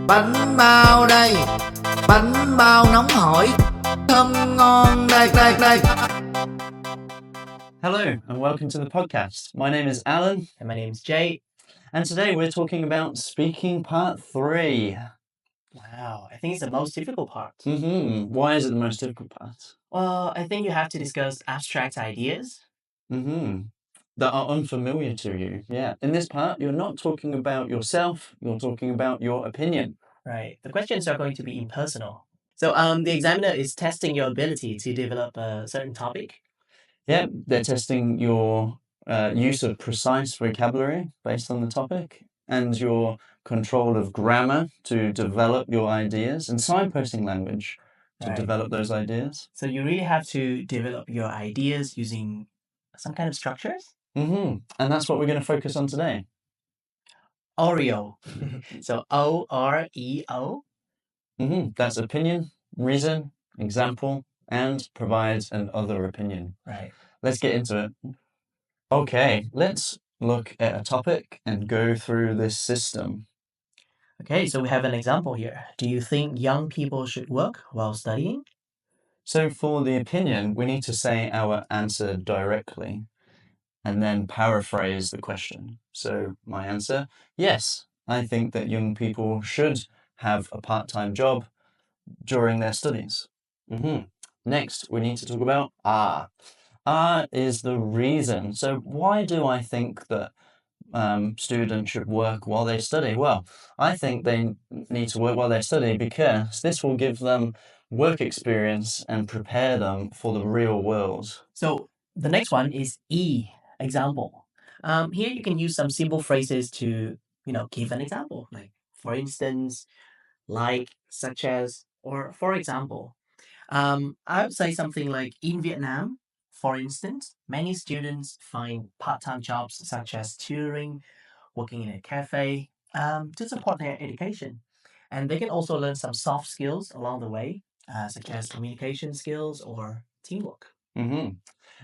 Bánh bao đây, bánh bao nóng hổi, thơm ngon đây đây đây. Hello and welcome to the podcast. My name is Alan. And my name's Jay. And today we're talking about speaking part 3. Wow, I think it's the most difficult part. Why is it the most difficult part? Well, I think you have to discuss abstract ideas. That are unfamiliar to you. Yeah. In this part, you're not talking about yourself, you're talking about your opinion. Right. The questions are going to be impersonal. So the examiner is testing your ability to develop a certain topic. Yeah, they're testing your use of precise vocabulary based on the topic and your control of grammar to develop your ideas and signposting language to Right. develop those ideas. So you really have to develop your ideas using some kind of structures. And that's what we're going to focus on today. Oreo. So O-R-E-O. That's opinion, reason, example, and provide an other opinion. Right. Let's get into it. Okay, let's look at a topic and go through this system. Okay, so we have an example here. Do you think young people should work while studying? So for the opinion, we need to say our answer directly and then paraphrase the question. So my answer, yes, I think that young people should have a part-time job during their studies. Next, we need to talk about are. Are is the reason. So why do I think that students should work while they study? Well, I think they need to work while they study because this will give them work experience and prepare them for the real world. So the next one is E, example. Here you can use some simple phrases to, give an example. Like, for instance, like, such as, or for example. I would say something like, in Vietnam, for instance, many students find part-time jobs such as tutoring, working in a cafe, to support their education. And they can also learn some soft skills along the way, such as communication skills or teamwork.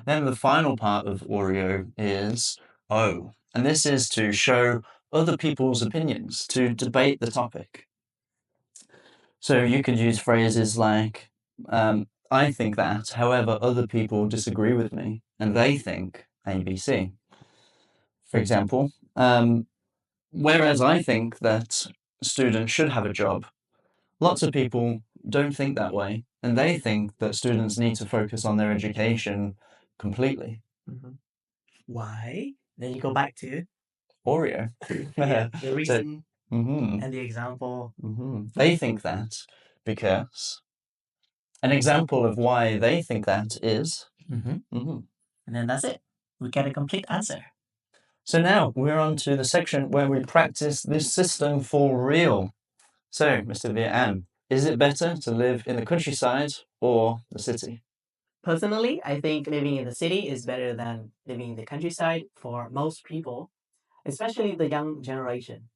Then the final part of Oreo is O, and this is to show other people's opinions, to debate the topic. So you could use phrases like, I think that, however, other people disagree with me, and they think ABC. For example, whereas I think that students should have a job, lots of people don't think that way, and they think that students need to focus on their education completely. Why? Then you go back to Oreo. the reason and the example. They think that because an example of why they think that is. And then that's it. We get a complete answer. So now we're on to the section where we practice this system for real. So, Mr. Viet, is it better to live in the countryside or the city? Personally, I think living in the city is better than living in the countryside for most people, especially the young generation.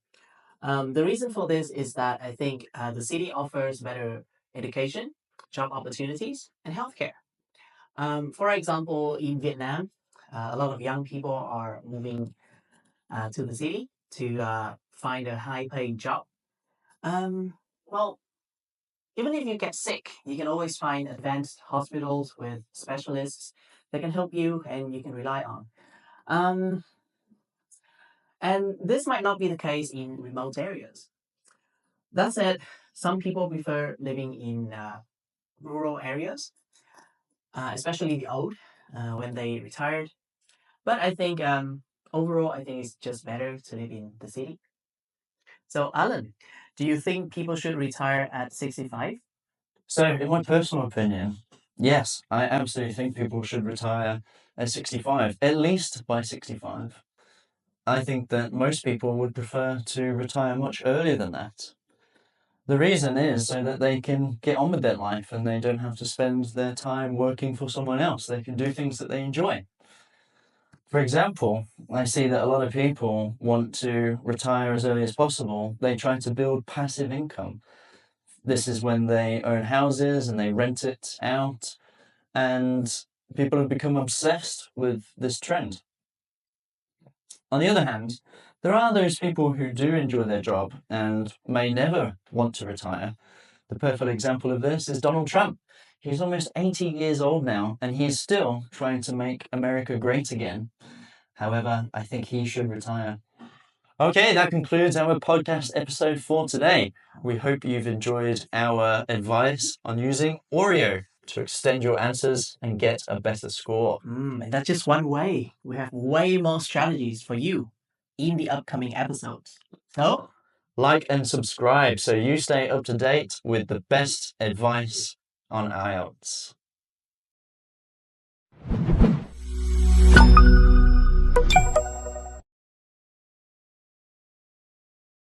The reason for this is that I think the city offers better education, job opportunities, and healthcare. For example, in Vietnam, a lot of young people are moving to the city to find a high-paying job. Well, even if you get sick, you can always find advanced hospitals with specialists that can help you and you can rely on. And this might not be the case in remote areas. That said, some people prefer living in rural areas, especially the old, when they retired. But I think overall, I think it's just better to live in the city. So, Alan, do you think people should retire at 65? So, in my personal opinion, yes, I absolutely think people should retire at 65, at least by 65. I think that most people would prefer to retire much earlier than that. The reason is so that they can get on with their life and they don't have to spend their time working for someone else. They can do things that they enjoy. For example, I see that a lot of people want to retire as early as possible. They try to build passive income. This is when they own houses and they rent it out, and people have become obsessed with this trend. On the other hand, There are those people who do enjoy their job and may never want to retire. The perfect example of this is Donald Trump. He's almost 80 years old now, and he's still trying to make America great again. However, I think he should retire. Okay, that concludes our podcast episode for today. We hope you've enjoyed our advice on using Oreo to extend your answers and get a better score. And that's just one way. We have way more strategies for you in the upcoming episodes. So, Like and subscribe so you stay up to date with the best advice on IELTS.